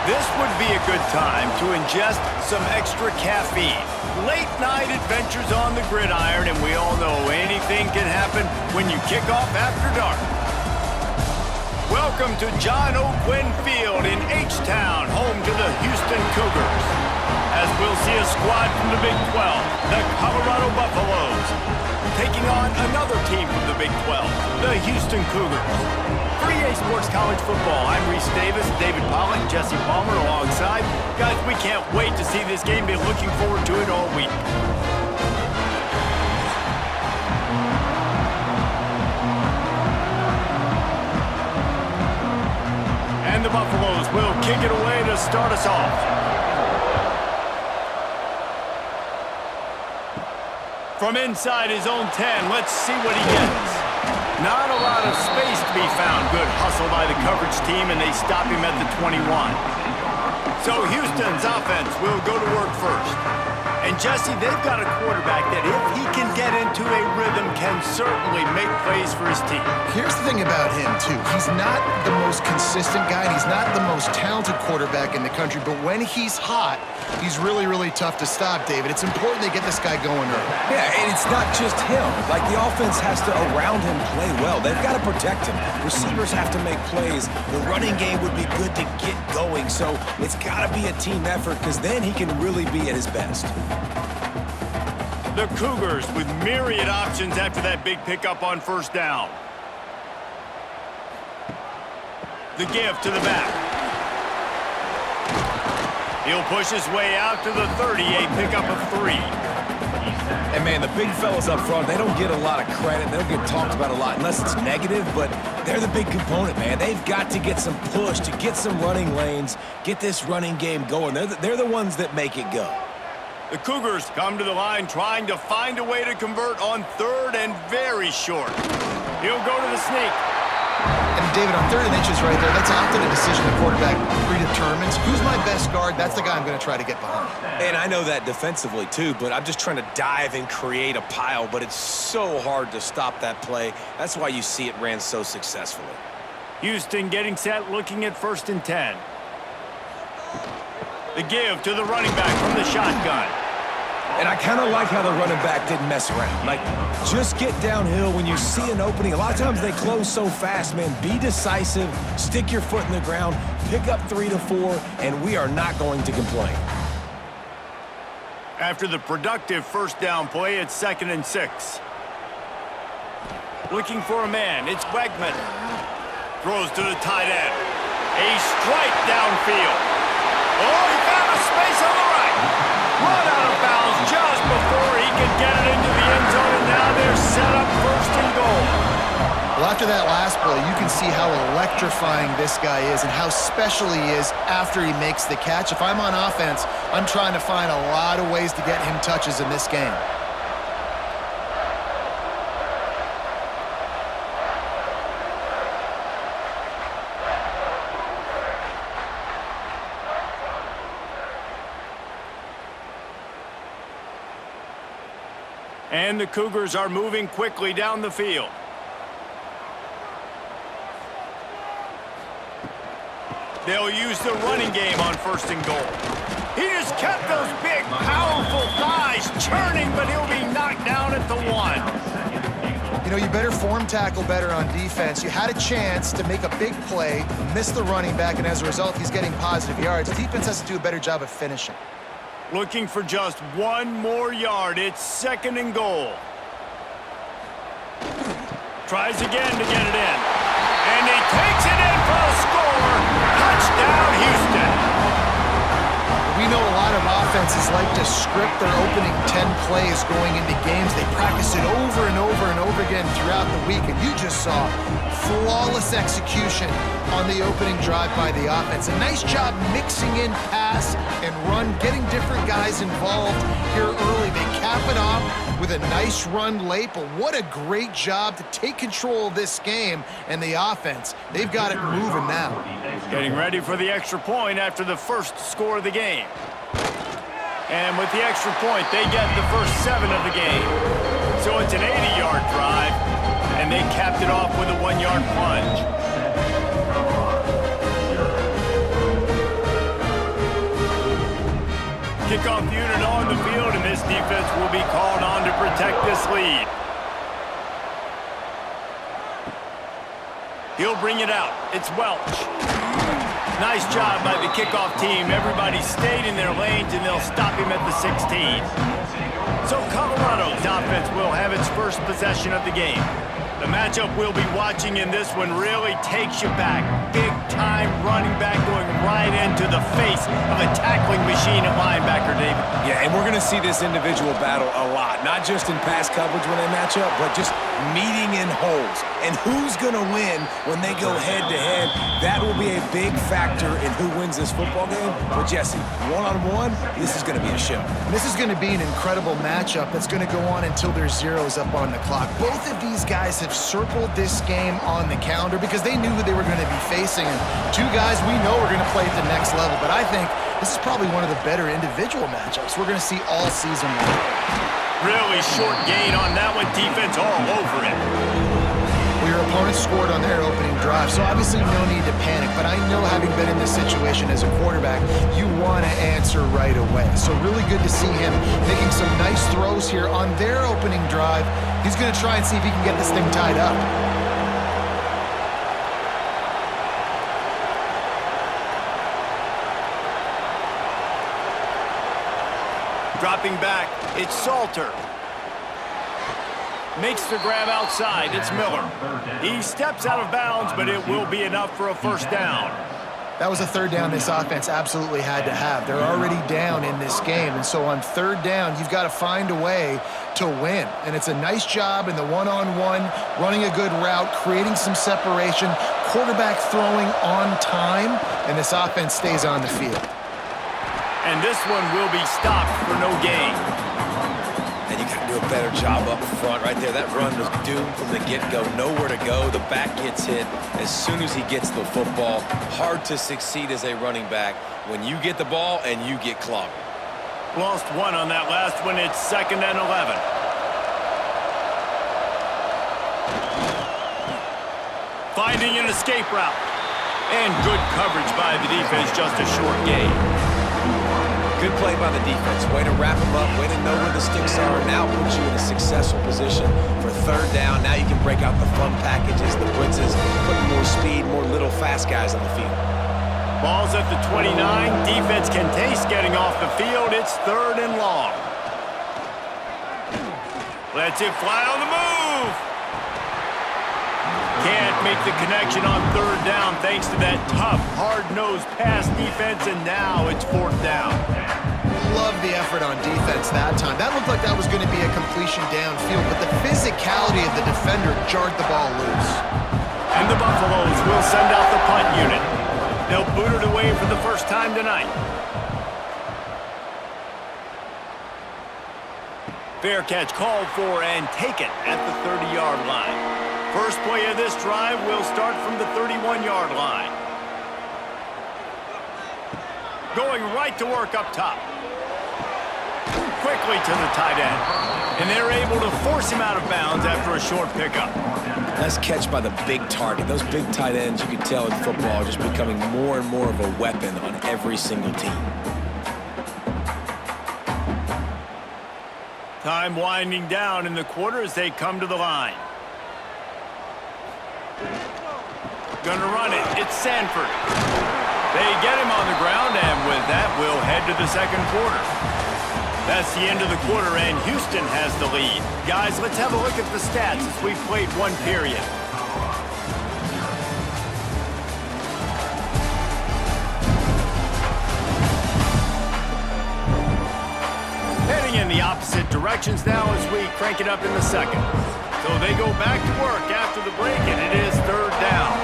This would be a good time to ingest some extra caffeine. Late night adventures on the gridiron, and we all know anything can happen when you kick off after dark. Welcome to John O'Quinn Field in H-Town, home to the Houston Cougars. As we'll see a squad from the Big 12, the Colorado Buffaloes, taking on another team from the Big 12, the Houston Cougars. For EA Sports College Football, I'm Reese Davis, David Pollack, Jesse Palmer alongside. Guys, we can't wait to see this game. Been looking forward to it all week. And the Buffaloes will kick it away to start us off. From inside his own 10, let's see what he gets. Not a lot of space to be found. Good hustle by the coverage team, and they stop him at the 21. So Houston's offense will go to work first. And Jesse, they've got a quarterback that if he can get into a rhythm can certainly make plays for his team. Here's the thing about him, too. He's not the most consistent guy, and he's not the most talented quarterback in the country, but when he's hot, he's really, really tough to stop, David. It's important they get this guy going early. Yeah, and it's not just him. Like, the offense has to, around him, play well. They've got to protect him. Receivers have to make plays. The running game would be good to get going, so it's got to be a team effort because then he can really be at his best. The Cougars with myriad options after that big pickup on first down. The give to the back. He'll push his way out to the 30, a pickup of 3. And, man, the big fellas up front, they don't get a lot of credit. They don't get talked about a lot unless it's negative, but they're the big component, man. They've got to get some push, to get some running lanes, get this running game going. They're the ones that make it go. The Cougars come to the line trying to find a way to convert on third and very short. He'll go to the sneak. And, David, on 3rd and inches right there, that's often a decision the quarterback predetermines. Who's my best guard? That's the guy I'm going to try to get behind. And I know that defensively, too, but I'm just trying to dive and create a pile, but it's so hard to stop that play. That's why you see it ran so successfully. Houston getting set, looking at 1st and 10. The give to the running back from the shotgun. And I kind of like how the running back didn't mess around. Like, just get downhill when you see an opening. A lot of times they close so fast, man. Be decisive, stick your foot in the ground, pick up 3 to 4, and we are not going to complain. After the productive first down play, it's 2nd and 6. Looking for a man, it's Wegman. Throws to the tight end. A strike downfield. Oh, he found a space on the right. Run out of bounds just before he could get it into the end zone, and now they're set up 1st and goal. Well, after that last play, you can see how electrifying this guy is and how special he is after he makes the catch. If I'm on offense, I'm trying to find a lot of ways to get him touches in this game. And the Cougars are moving quickly down the field. They'll use the running game on 1st and goal. He just kept those big, powerful thighs churning, but he'll be knocked down at the 1. You know, you better form tackle better on defense. You had a chance to make a big play, miss the running back, and as a result, he's getting positive yards. Defense has to do a better job of finishing. Looking for just 1 more yard. It's 2nd and goal. Tries again to get it in. And he takes it in for a score. Touchdown, Houston. We know a lot of offenses like to script their opening 10 plays going into games. They practice it over and over and over again throughout the week, and you just saw flawless execution on the opening drive by the offense. A nice job mixing in pass and run, getting different guys involved here early. They cap it off with a nice run late, but what a great job to take control of this game and the offense. They've got it moving now. Getting ready for the extra point after the first score of the game. And with the extra point, they get the first 7 of the game. So it's an 80-yard drive, and they capped it off with a 1-yard plunge. Kickoff unit on the field, and this defense will be called on to protect this lead. He'll bring it out. It's Welch. Nice job by the kickoff team. Everybody stayed in their lanes, and they'll stop him at the 16. So Colorado's offense will have its first possession of the game. The matchup we'll be watching in this one really takes you back. Big-time running back going right into the face of a tackling machine at linebacker, David. Yeah, and we're going to see this individual battle a lot. Not just in pass coverage when they match up, but just meeting in holes. And who's going to win when they go head-to-head? That will be a big factor in who wins this football game. But, Jesse, one-on-one, this is going to be a show. This is going to be an incredible matchup that's going to go on until there's zeros up on the clock. Both of these guys have circled this game on the calendar because they knew who they were going to be facing. And two guys we know are going to play at the next level. But I think this is probably one of the better individual matchups we're going to see all season long. Really short gain on that one. Defense all over it. Well, your opponent scored on their opening drive, so obviously no need to panic. But I know, having been in this situation as a quarterback, you want to answer right away. So really good to see him making some nice throws here on their opening drive. He's going to try and see if he can get this thing tied up. Dropping back, it's Salter. Makes the grab outside, it's Miller. He steps out of bounds, but it will be enough for a first down. That was a third down this offense absolutely had to have. They're already down in this game, and so on third down, you've got to find a way to win. And it's a nice job in the one-on-one, running a good route, creating some separation, quarterback throwing on time, and this offense stays on the field. And this one will be stopped for no gain. And you got to do a better job up front right there. That run was doomed from the get-go. Nowhere to go. The back gets hit as soon as he gets the football. Hard to succeed as a running back when you get the ball and you get clogged. Lost one on that last one. It's 2nd and 11. Finding an escape route. And good coverage by the defense. Just a short gain. Good play by the defense. Way to wrap them up. Way to know where the sticks are. Now puts you in a successful position for third down. Now you can break out the fun packages, the blitzes, putting more speed, more little fast guys on the field. Ball's at the 29. Defense can taste getting off the field. It's 3rd and long. Lets it fly on the move. Can't make the connection on 3rd down thanks to that tough, hard-nosed pass defense, and now it's 4th down. Love the effort on defense that time. That looked like that was going to be a completion downfield, but the physicality of the defender jarred the ball loose. And the Buffaloes will send out the punt unit. They'll boot it away for the first time tonight. Fair catch called for and taken at the 30-yard line. First play of this drive will start from the 31-yard line. Going right to work up top. Quickly to the tight end. And they're able to force him out of bounds after a short pickup. Nice catch by the big target. Those big tight ends, you can tell in football, are just becoming more and more of a weapon on every single team. Time winding down in the quarter as they come to the line. Gonna run it. It's Sanford. They get him on the ground, and with that, we'll head to the second quarter. That's the end of the quarter, and Houston has the lead. Guys, let's have a look at the stats as we've played one period. Heading in the opposite directions now as we crank it up in the second. So they go back to work after the break, and it is 3rd down.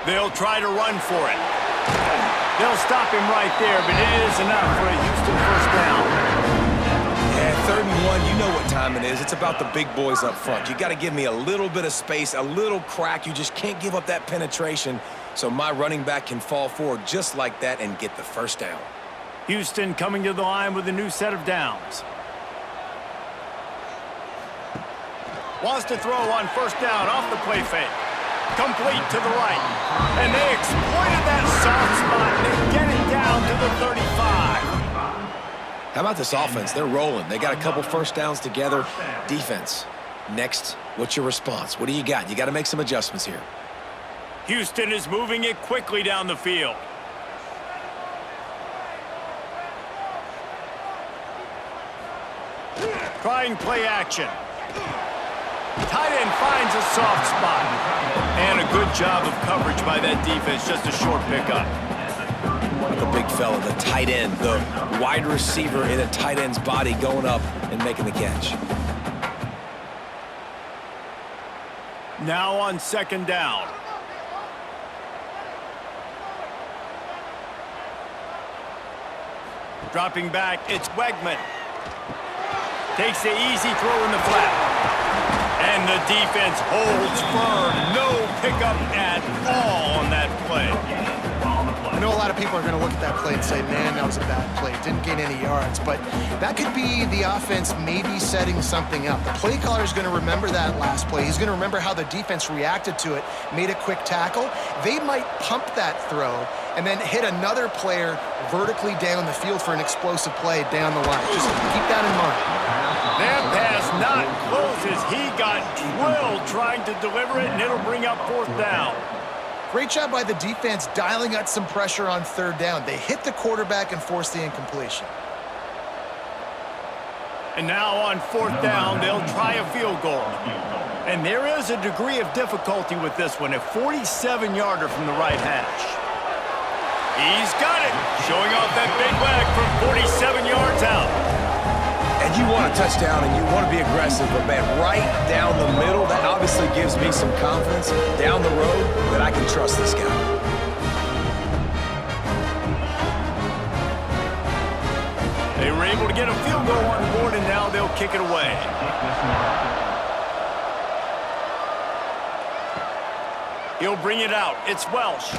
They'll try to run for it. They'll stop him right there, but it is enough for a Houston first down. Yeah, 3rd and 1, you know what time it is. It's about the big boys up front. You got to give me a little bit of space, a little crack. You just can't give up that penetration so my running back can fall forward just like that and get the first down. Houston coming to the line with a new set of downs. Wants to throw on first down off the play fake. Complete to the right. And they exploited that soft spot. They get it down to the 35. How about this offense? They're rolling. They got a couple first downs together. Defense, next, what's your response? What do you got? You got to make some adjustments here. Houston is moving it quickly down the field. Trying play action. Tight end finds a soft spot. And a good job of coverage by that defense. Just a short pickup. The big fella, the tight end, the wide receiver in a tight end's body going up and making the catch. Now on second down. Dropping back, it's Wegman. Takes the easy throw in the flat. And the defense holds firm. No pickup at all on that play. I know a lot of people are going to look at that play and say, man, that was a bad play. Didn't gain any yards. But that could be the offense maybe setting something up. The play caller is going to remember that last play. He's going to remember how the defense reacted to it, made a quick tackle. They might pump that throw and then hit another player vertically down the field for an explosive play down the line. Just keep that in mind. That pass not close as he got drilled trying to deliver it, and it'll bring up fourth down. Great job by the defense dialing up some pressure on third down. They hit the quarterback and forced the incompletion. And now on fourth down, they'll try a field goal. And there is a degree of difficulty with this one, a 47-yarder from the right hash. He's got it, showing off that big leg from 47 yards out. And you want a touchdown and you want to be aggressive, but man, right down the middle, that obviously gives me some confidence down the road that I can trust this guy. They were able to get a field goal on the board, and now they'll kick it away. He'll bring it out. It's Welsh.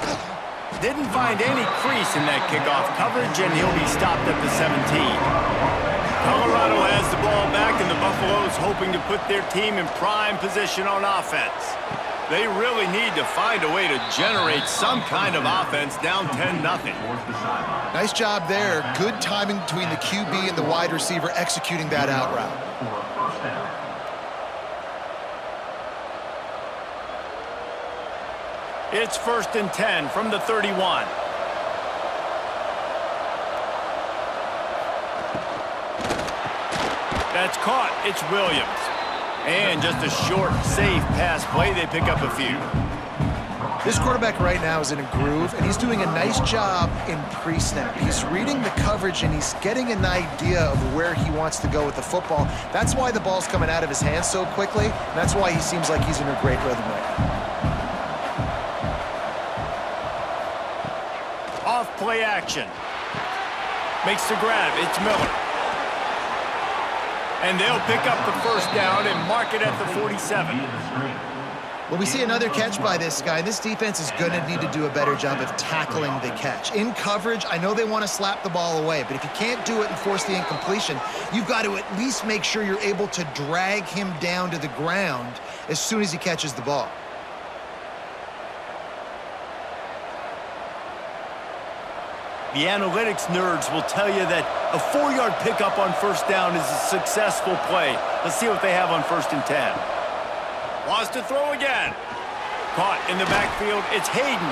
Didn't find any crease in that kickoff coverage, and he'll be stopped at the 17. Colorado has the ball back, and the Buffaloes hoping to put their team in prime position on offense. They really need to find a way to generate some kind of offense down 10-0. Nice job there. Good timing between the QB and the wide receiver executing that out route. It's 1st and 10 from the 31. That's caught. It's Williams. And just a short, safe pass play. They pick up a few. This quarterback right now is in a groove, and he's doing a nice job in pre-snap. He's reading the coverage, and he's getting an idea of where he wants to go with the football. That's why the ball's coming out of his hands so quickly, and that's why he seems like he's in a great rhythm right now. Off play action. Makes the grab. It's Miller. And they'll pick up the first down and mark it at the 47. Well, we see another catch by this guy. This defense is going to need to do a better job of tackling the catch. In coverage, I know they want to slap the ball away, but if you can't do it and force the incompletion, you've got to at least make sure you're able to drag him down to the ground as soon as he catches the ball. The analytics nerds will tell you that a 4-yard pickup on first down is a successful play. Let's see what they have on 1st and 10. Wants to throw again. Caught in the backfield. It's Hayden.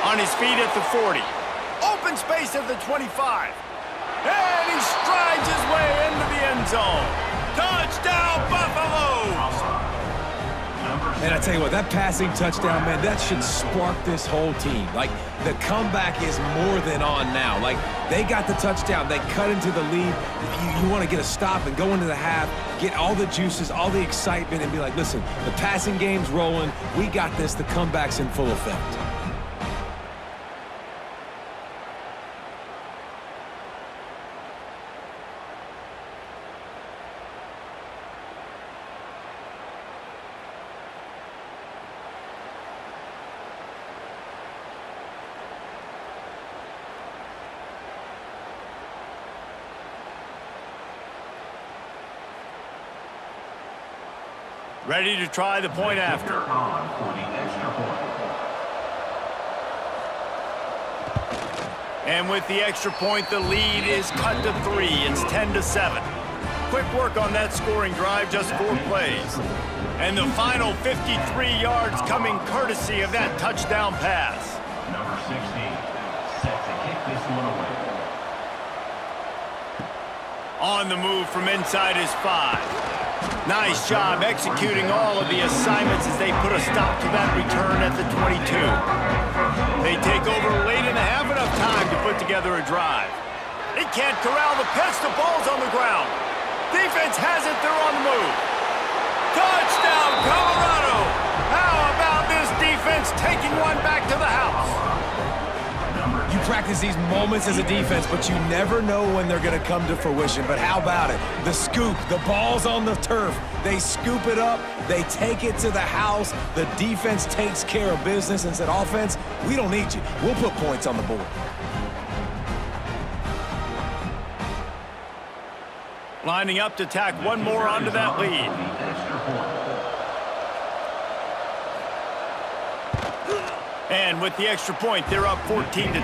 On his feet at the 40. Open space at the 25. And he strides his way into the end zone. Touchdown, Buffaloes! And I tell you what, that passing touchdown, man, that should spark this whole team. Like, the comeback is more than on now. Like, they got the touchdown. They cut into the lead. You want to get a stop and go into the half, get all the juices, all the excitement, and be like, listen, the passing game's rolling. We got this. The comeback's in full effect. Ready to try the point after. And with the extra point, the lead is cut to 3. It's 10-7. Quick work on that scoring drive, just 4 plays. And the final 53 yards coming courtesy of that touchdown pass. Number 16, set to kick this one away. On the move from inside his 5. Nice job executing all of the assignments as they put a stop to that return at the 22. They take over late in the half, enough time to put together a drive. They can't corral the pitch, the ball's on the ground. Defense has it, they're on the move. Touchdown, Colorado! How about this defense taking one back to the house? You practice these moments as a defense, but you never know when they're going to come to fruition. But how about it? The scoop, the ball's on the turf. They scoop it up, they take it to the house. The defense takes care of business and said, offense, we don't need you. We'll put points on the board. Lining up to tack one more onto that lead. And with the extra point, they're up 14-10.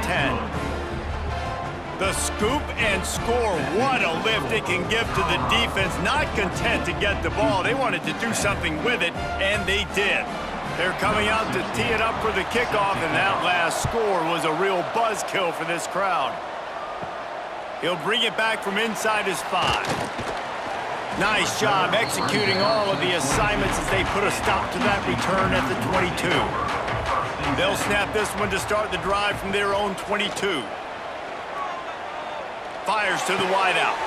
The scoop and score. What a lift it can give to the defense. Not content to get the ball. They wanted to do something with it, and they did. They're coming out to tee it up for the kickoff, and that last score was a real buzzkill for this crowd. He'll bring it back from inside his 5. Nice job executing all of the assignments as they put a stop to that return at the 22. They'll snap this one to start the drive from their own 22. Fires to the wideout.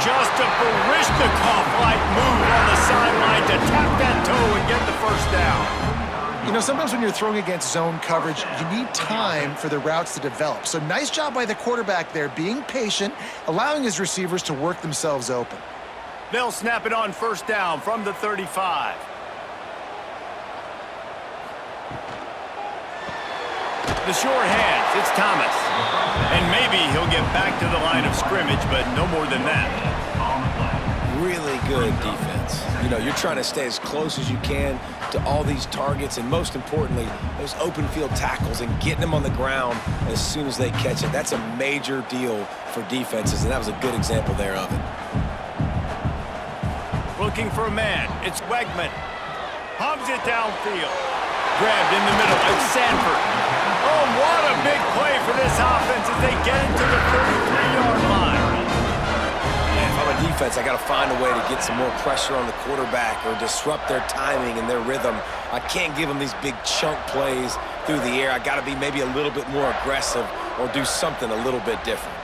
Just a Barishnikov-like move on the sideline to tap that toe and get the first down. You know, sometimes when you're throwing against zone coverage, you need time for the routes to develop. So nice job by the quarterback there, being patient, allowing his receivers to work themselves open. They'll snap it on first down from the 35. The short hands, it's Thomas. And maybe he'll get back to the line of scrimmage, but no more than that. Really good defense. You know, you're trying to stay as close as you can to all these targets, and most importantly, those open field tackles and getting them on the ground as soon as they catch it. That's a major deal for defenses, and that was a good example there of it. Looking for a man, it's Wegman. Hums it downfield. Grabbed in the middle, it's Sanford. Oh, what a big play for this offense as they get into the 33-yard line. If I'm a defense, I got to find a way to get some more pressure on the quarterback or disrupt their timing and their rhythm. I can't give them these big chunk plays through the air. I got to be maybe a little bit more aggressive or do something a little bit different.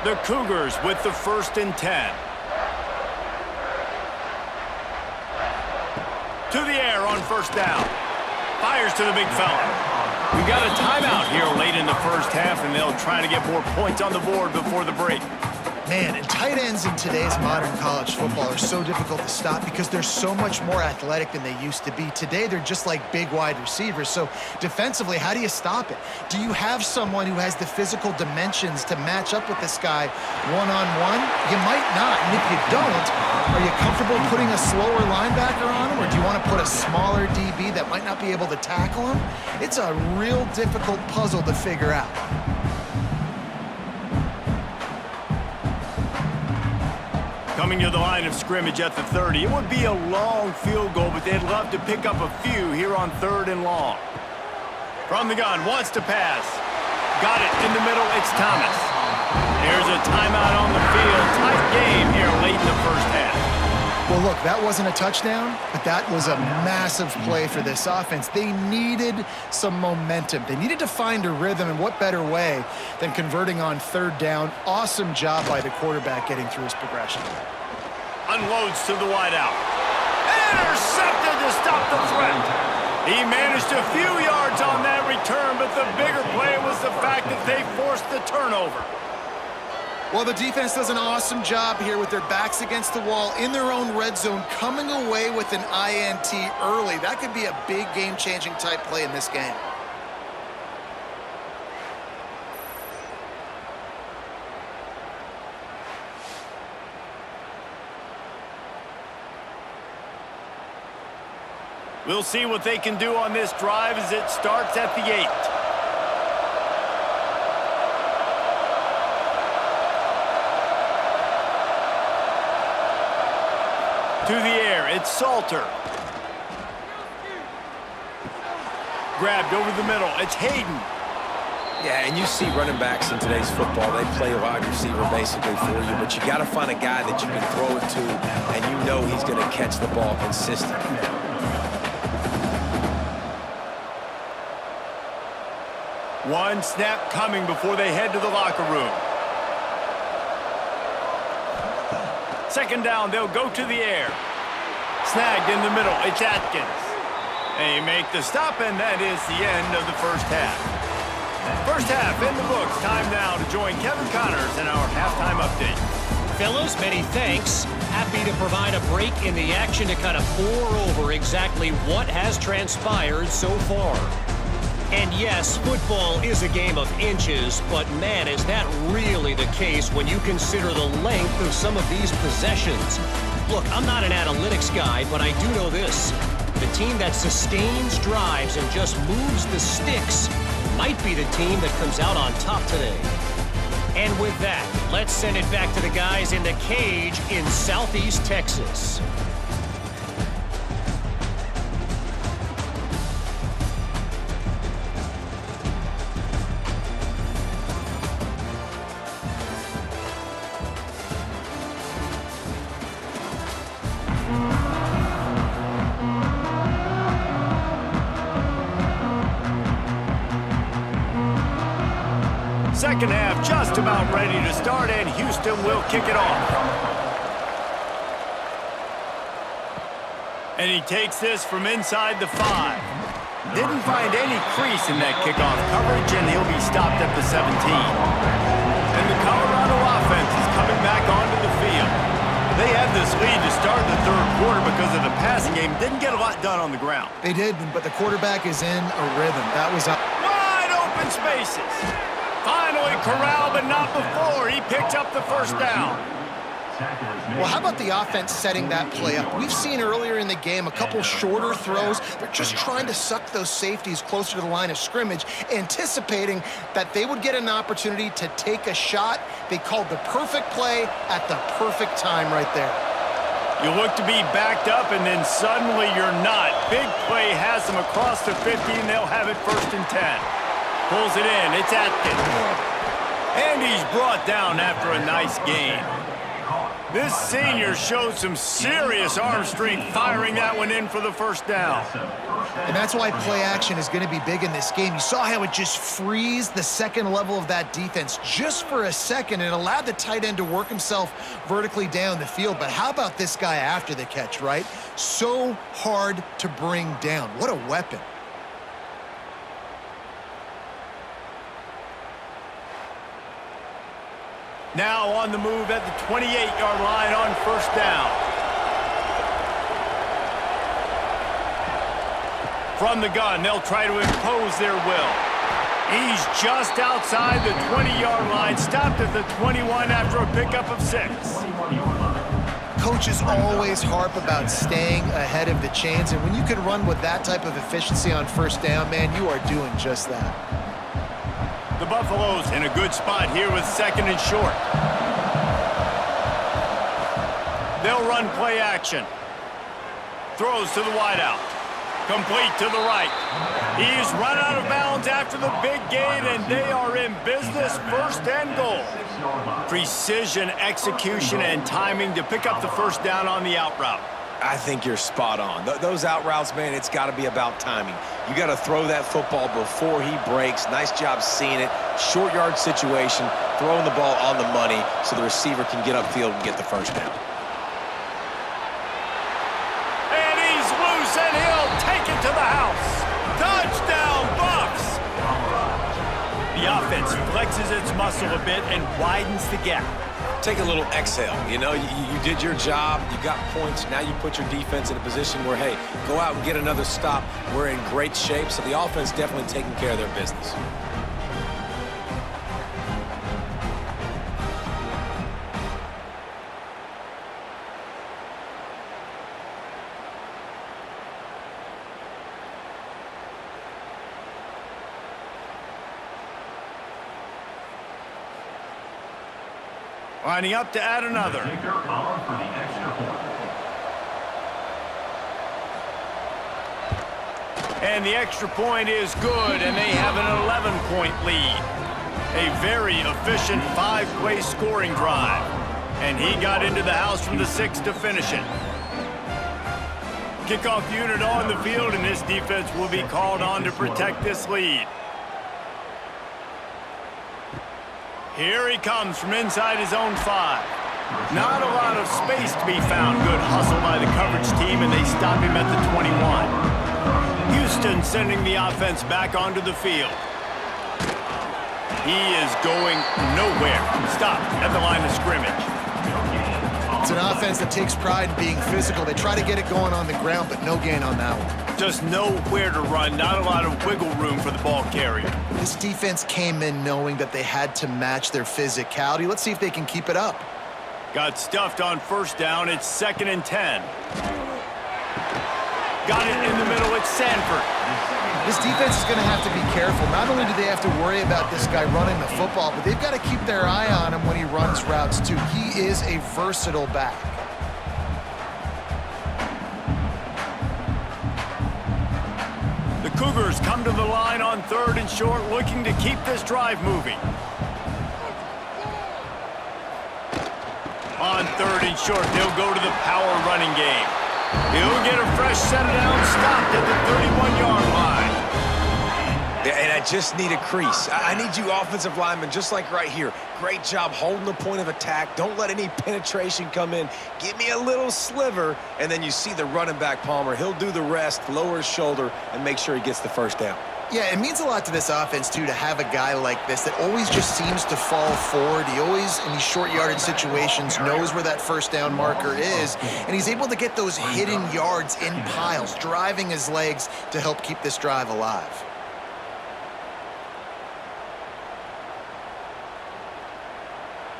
The Cougars with the 1st and 10. To the air on first down. Fires to the big fella. We got a timeout here late in the first half, and they'll try to get more points on the board before the break. Man, and tight ends in today's modern college football are so difficult to stop because they're so much more athletic than they used to be. Today, they're just like big wide receivers. So defensively, how do you stop it? Do you have someone who has the physical dimensions to match up with this guy one-on-one? You might not. And if you don't, are you comfortable putting a slower linebacker on him, or do you want to put a smaller DB that might not be able to tackle him? It's a real difficult puzzle to figure out. Coming to the line of scrimmage at the 30. It would be a long field goal, but they'd love to pick up a few here on 3rd and long. From the gun, wants to pass. Got it in the middle, it's Thomas. There's a timeout on the field. Tight game here late in the first half. Well, look, that wasn't a touchdown, but that was a massive play for this offense. They needed some momentum. They needed to find a rhythm, and what better way than converting on 3rd down. Awesome job by the quarterback getting through his progression. Unloads to the wideout. Intercepted to stop the threat. He managed a few yards on that return, but the bigger play was the fact that they forced the turnover. Well, the defense does an awesome job here with their backs against the wall in their own red zone, coming away with an INT early. That could be a big game-changing type play in this game. We'll see what they can do on this drive as it starts at the 8. To the air, it's Salter. Grabbed over the middle, it's Hayden. Yeah, and you see running backs in today's football, they play a wide receiver basically for you, but you got to find a guy that you can throw it to, and you know he's going to catch the ball consistently. One snap coming before they head to the locker room. Second down, they'll go to the air. Snagged in the middle, it's Atkins. They make the stop, and that is the end of the first half. First half in the books. Time now to join Kevin Connors in our halftime update. Fellas, many thanks. Happy to provide a break in the action to kind of pour over exactly what has transpired so far. And yes, football is a game of inches, but man, is that really the case when you consider the length of some of these possessions. Look, I'm not an analytics guy, but I do know this. The team that sustains drives and just moves the sticks might be the team that comes out on top today. And with that, let's send it back to the guys in the cage in Southeast Texas. Second half just about ready to start, and Houston will kick it off. And he takes this from inside the 5. Didn't find any crease in that kickoff coverage, and he'll be stopped at the 17. And the Colorado offense is coming back onto the field. They had this lead to start the third quarter because of the passing game. Didn't get a lot done on the ground. They did, but the quarterback is in a rhythm. That was a Wide open spaces. Finally corralled, but not before. He picked up the first down. Well, how about the offense setting that play up? We've seen earlier in the game a couple shorter throws. They're just trying to suck those safeties closer to the line of scrimmage, anticipating that they would get an opportunity to take a shot. They called the perfect play at the perfect time right there. You look to be backed up, and then suddenly you're not. Big play has them across the 50, and they'll have it 1st and 10. Pulls it in. It's Atkins. And he's brought down after a nice gain. This senior showed some serious arm strength firing that one in for the first down. And that's why play action is going to be big in this game. You saw how it just freezed the second level of that defense just for a second. It allowed the tight end to work himself vertically down the field. But how about this guy after the catch, right? So hard to bring down. What a weapon. Now on the move at the 28-yard line on first down. From the gun, they'll try to impose their will. He's just outside the 20-yard line, stopped at the 21 after a pickup of 6. Coaches always harp about staying ahead of the chains, and when you can run with that type of efficiency on first down, man, you are doing just that. The Buffaloes in a good spot here with 2nd and short. They'll run play action. Throws to the wideout. Complete to the right. He's run out of bounds after the big gain, and they are in business, 1st and goal. Precision, execution, and timing to pick up the first down on the out route. I think you're spot on. Those out routes, man, it's got to be about timing. You got to throw that football before he breaks. Nice job seeing it. Short yard situation, throwing the ball on the money so the receiver can get upfield and get the first down. And he's loose, and he'll take it to the house. Touchdown, Buffs! The offense flexes its muscle a bit and widens the gap. Take a little exhale. You know, you did your job. You got points. Now you put your defense in a position where, hey, go out and get another stop. We're in great shape. So the offense definitely taking care of their business. Lining up to add another. Kicker Palmer for the extra point. And the extra point is good, and they have an 11-point lead. A very efficient 5-play scoring drive. And he got into the house from the 6 to finish it. Kickoff unit on the field, and this defense will be called on to protect this lead. Here he comes from inside his own 5. Not a lot of space to be found. Good hustle by the coverage team, and they stop him at the 21. Houston sending the offense back onto the field. He is going nowhere. Stopped at the line of scrimmage. It's an offense that takes pride in being physical. They try to get it going on the ground, but no gain on that one. Just nowhere to run. Not a lot of wiggle room for the ball carrier. This defense came in knowing that they had to match their physicality. Let's see if they can keep it up. Got stuffed on first down. It's 2nd and 10. Got it in the middle. It's Sanford. This defense is going to have to be careful. Not only do they have to worry about this guy running the football, but they've got to keep their eye on him when he runs routes, too. He is a versatile back. The Cougars come to the line on 3rd and short, looking to keep this drive moving. On 3rd and short, they'll go to the power running game. He'll get a fresh set of downs, stopped at the 31-yard line. And I just need a crease. I need you offensive linemen, just like right here. Great job holding the point of attack. Don't let any penetration come in. Give me a little sliver, and then you see the running back, Palmer. He'll do the rest, lower his shoulder, and make sure he gets the first down. Yeah, it means a lot to this offense, too, to have a guy like this that always just seems to fall forward. He always, in these short yardage situations, knows where that first down marker is, and he's able to get those hidden yards in piles, driving his legs to help keep this drive alive.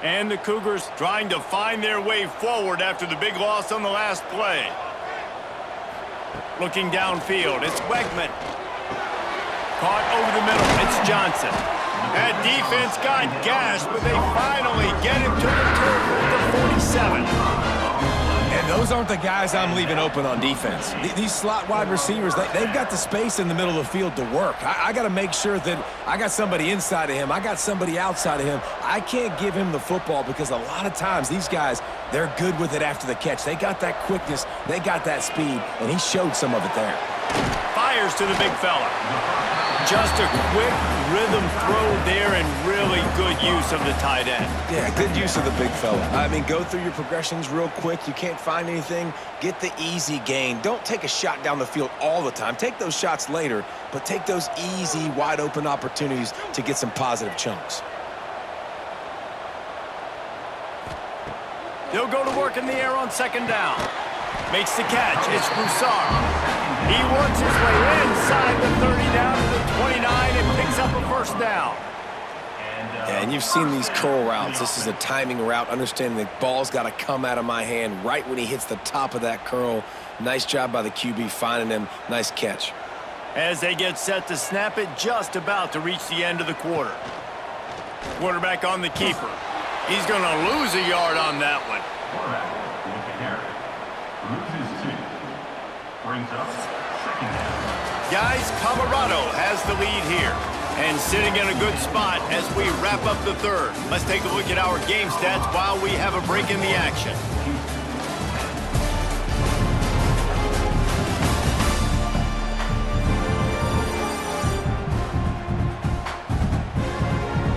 And the Cougars trying to find their way forward after the big loss on the last play. Looking downfield, it's Wegman. Caught over the middle, it's Johnson. That defense got gashed, but they finally get him to the turf at the 47. And those aren't the guys I'm leaving open on defense. These slot wide receivers, they've got the space in the middle of the field to work. I got to make sure that I got somebody inside of him. I got somebody outside of him. I can't give him the football because a lot of times these guys, they're good with it after the catch. They got that quickness. They got that speed, and he showed some of it there. Fires to the big fella. Just a quick rhythm throw there and really good use of the tight end. Yeah, good use of the big fella. I mean, go through your progressions real quick. You can't find anything. Get the easy gain. Don't take a shot down the field all the time. Take those shots later, but take those easy, wide-open opportunities to get some positive chunks. They'll go to work in the air on 2nd down. Makes the catch. It's Broussard. He works his way inside the 30 down to the 29 and picks up a first down. And you've seen these curl routes. This is a timing route, understanding the ball's got to come out of my hand right when he hits the top of that curl. Nice job by the QB finding him. Nice catch. As they get set to snap it, just about to reach the end of the quarter. Quarterback on the keeper. He's going to lose a yard on that one. Quarterback with the carry. Loses 2. Brings up 2nd down. Guys, Colorado has the lead here and sitting in a good spot as we wrap up the 3rd. Let's take a look at our game stats while we have a break in the action.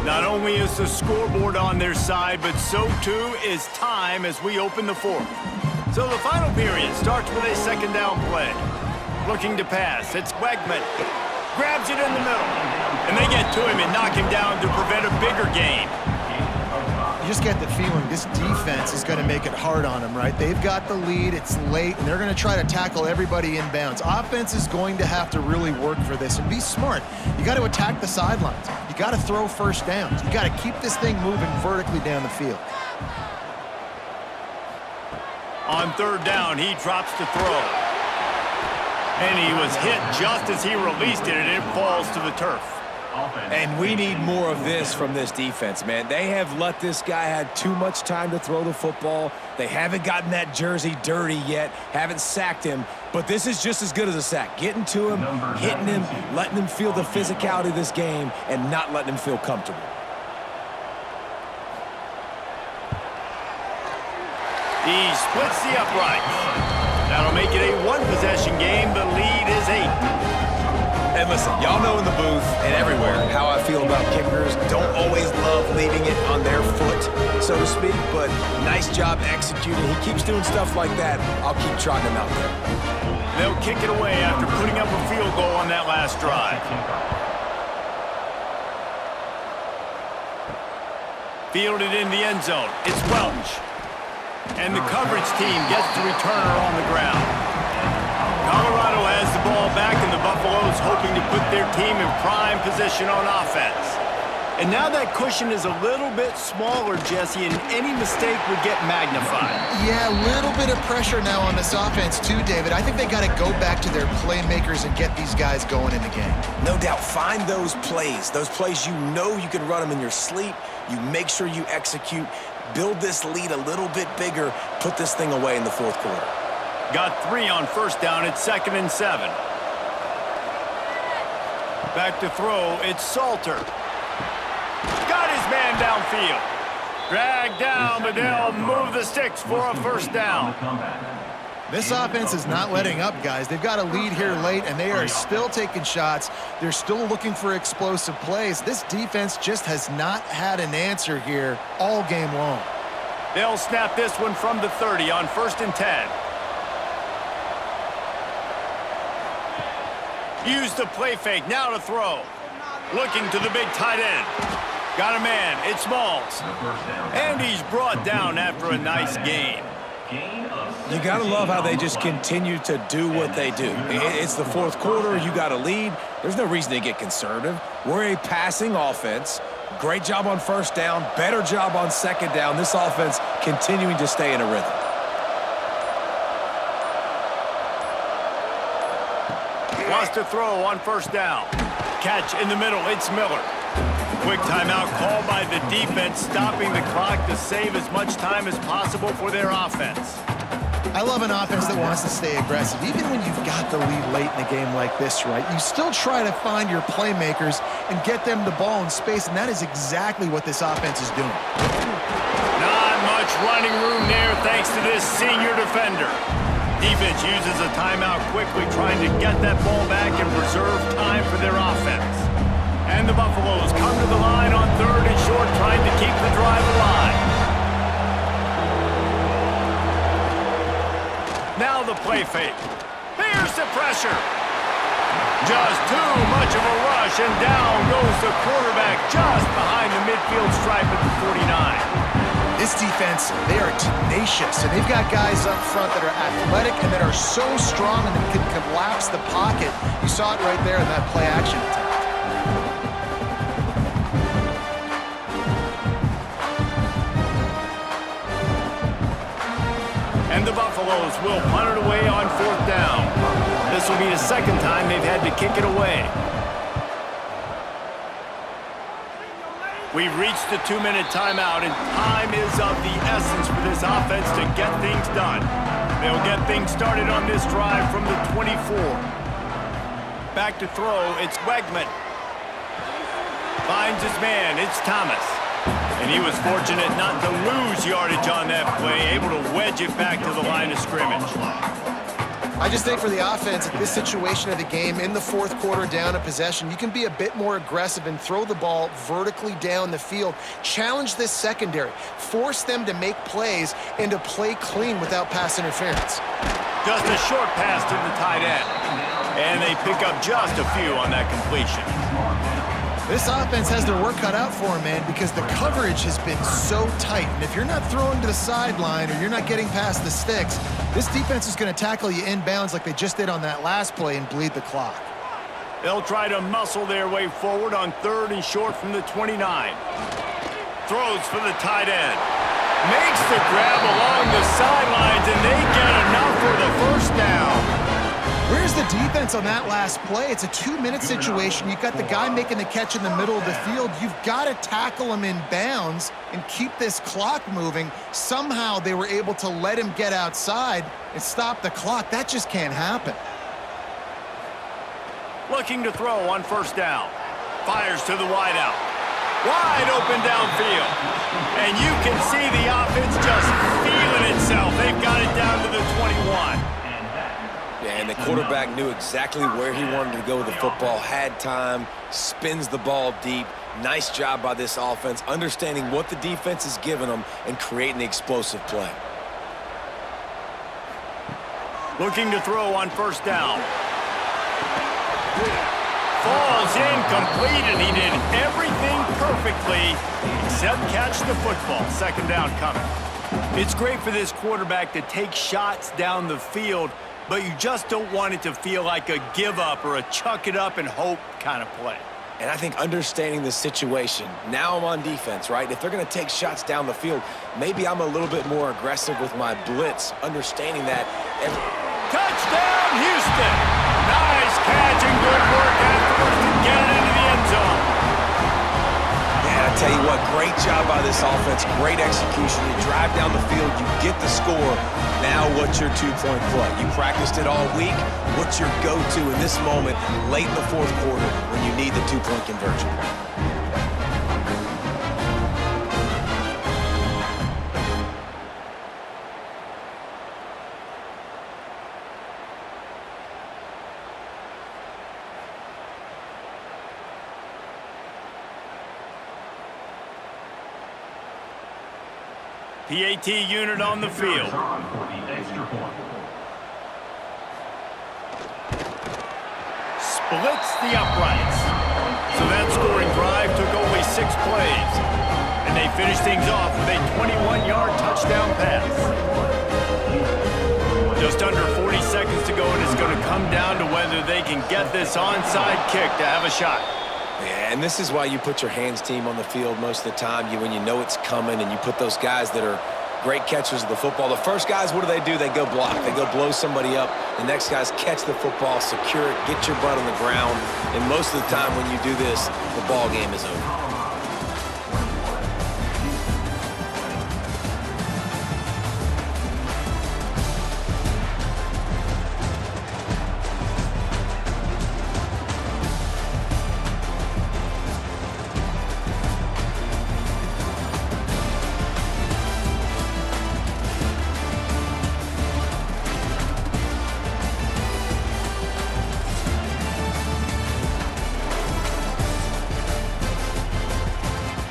Not only is the scoreboard on their side, but so too is time as we open the 4th. So the final period starts with a 2nd down play. Looking to pass, it's Wegman. Grabs it in the middle. And they get to him and knock him down to prevent a bigger gain. You just get the feeling this defense is going to make it hard on them, right? They've got the lead, it's late, and they're going to try to tackle everybody inbounds. Offense is going to have to really work for this and be smart. You got to attack the sidelines. You got to throw first downs. You got to keep this thing moving vertically down the field. On 3rd down, he drops to throw. And he was hit just as he released it, and it falls to the turf. And we need more of this from this defense, man. They have let this guy have too much time to throw the football. They haven't gotten that jersey dirty yet, haven't sacked him. But this is just as good as a sack. Getting to him, hitting him, letting him feel the physicality of this game, and not letting him feel comfortable. He splits the uprights. That'll make it a one-possession game. The lead is 8. And listen, y'all know in the booth and everywhere how I feel about kickers. Don't always love leaving it on their foot, so to speak, but nice job executing. He keeps doing stuff like that. I'll keep trotting him out there. They'll kick it away after putting up a field goal on that last drive. Fielded in the end zone. It's Welch. And the coverage team gets the returner on the ground. Colorado has the ball back, and the Buffaloes hoping to put their team in prime position on offense. And now that cushion is a little bit smaller, Jesse, and any mistake would get magnified. Yeah, a little bit of pressure now on this offense too, David. I think they got to go back to their playmakers and get these guys going in the game. No doubt, find those plays you know you can run them in your sleep. You make sure you execute, build this lead a little bit bigger, put this thing away in the fourth quarter. Got 3 on first down. It's 2nd and 7. Back to throw. It's Salter. Got his man downfield. Dragged down, but they'll move the sticks for a first down. This offense is not letting up, guys. They've got a lead here late, and they are still taking shots. They're still looking for explosive plays. This defense just has not had an answer here all game long. They'll snap this one from the 30 on 1st and 10. Use the play fake, now to throw. Looking to the big tight end. Got a man, it's Smalls. And he's brought down after a nice gain. You got to love how they just continue to do what they do. It's the fourth quarter, you got a lead. There's no reason to get conservative. We're a passing offense. Great job on first down, better job on second down. This offense continuing to stay in a rhythm. Wants to throw on first down. Catch in the middle, it's Miller. Quick timeout called by the defense, stopping the clock to save as much time as possible for their offense. I love an offense that wants to stay aggressive. Even when you've got the lead late in a game like this, right, you still try to find your playmakers and get them the ball in space, and that is exactly what this offense is doing. Not much running room there thanks to this senior defender. Defense uses a timeout quickly, trying to get that ball back and preserve time for their offense. And the Buffaloes come to the line on 3rd and short, trying to keep the drive alive. Now the play fake. There's the pressure. Just too much of a rush, and down goes the quarterback just behind the midfield stripe at the 49. This defense, they are tenacious, and they've got guys up front that are athletic and that are so strong and that can collapse the pocket. You saw it right there in that play action attempt. And the Buffaloes will punt it away on 4th down. This will be the 2nd time they've had to kick it away. We've reached the 2-minute timeout, and time is of the essence for this offense to get things done. They'll get things started on this drive from the 24. Back to throw, it's Wegman. Finds his man, it's Thomas. And he was fortunate not to lose yardage on that play, able to wedge it back to the line of scrimmage. I just think for the offense, at this situation of the game, in the fourth quarter, down a possession, you can be a bit more aggressive and throw the ball vertically down the field. Challenge this secondary. Force them to make plays and to play clean without pass interference. Just a short pass to the tight end. And they pick up just a few on that completion. This offense has their work cut out for them, man, because the coverage has been so tight. And if you're not throwing to the sideline or you're not getting past the sticks, this defense is going to tackle you inbounds like they just did on that last play and bleed the clock. They'll try to muscle their way forward on 3rd and short from the 29. Throws for the tight end. Makes the grab along the sidelines, and they get enough for the first down. Where Here's the defense on that last play. It's a 2-minute situation. You've got the guy making the catch in the middle of the field. You've got to tackle him in bounds and keep this clock moving. Somehow they were able to let him get outside and stop the clock. That just can't happen. Looking to throw on first down. Fires to the wideout. Wide open downfield. And you can see the offense just feeling itself. They've got it down to the 21. Yeah, and the quarterback knew exactly where he wanted to go with the football, had time, spins the ball deep. Nice job by this offense, understanding what the defense is giving them and creating the explosive play. Looking to throw on first down. Falls incomplete, and he did everything perfectly except catch the football. Second down coming. It's great for this quarterback to take shots down the field, but you just don't want it to feel like a give up or a chuck it up and hope kind of play. And I think understanding the situation, now I'm on defense, right? If they're going to take shots down the field, maybe I'm a little bit more aggressive with my blitz, understanding that. Touchdown, Houston! Nice catch and good work afterwards to get it into the end zone. Man, I tell you what, great job by this offense, great execution. You drive down the field, you get the score. Now what's your two-point play? You practiced it all week. What's your go-to in this moment late in the fourth quarter when you need the two-point conversion? PAT unit on the field. Splits the uprights. So that scoring drive took only 6 plays. And they finished things off with a 21-yard touchdown pass. Just under 40 seconds to go, and it's going to come down to whether they can get this onside kick to have a shot. Yeah, and this is why you put your hands team on the field most of the time. When you know it's coming, and you put those guys that are great catchers of the football. The first guys, what do? They go block. They go blow somebody up. The next guys catch the football, secure it, get your butt on the ground. And most of the time when you do this, the ball game is over.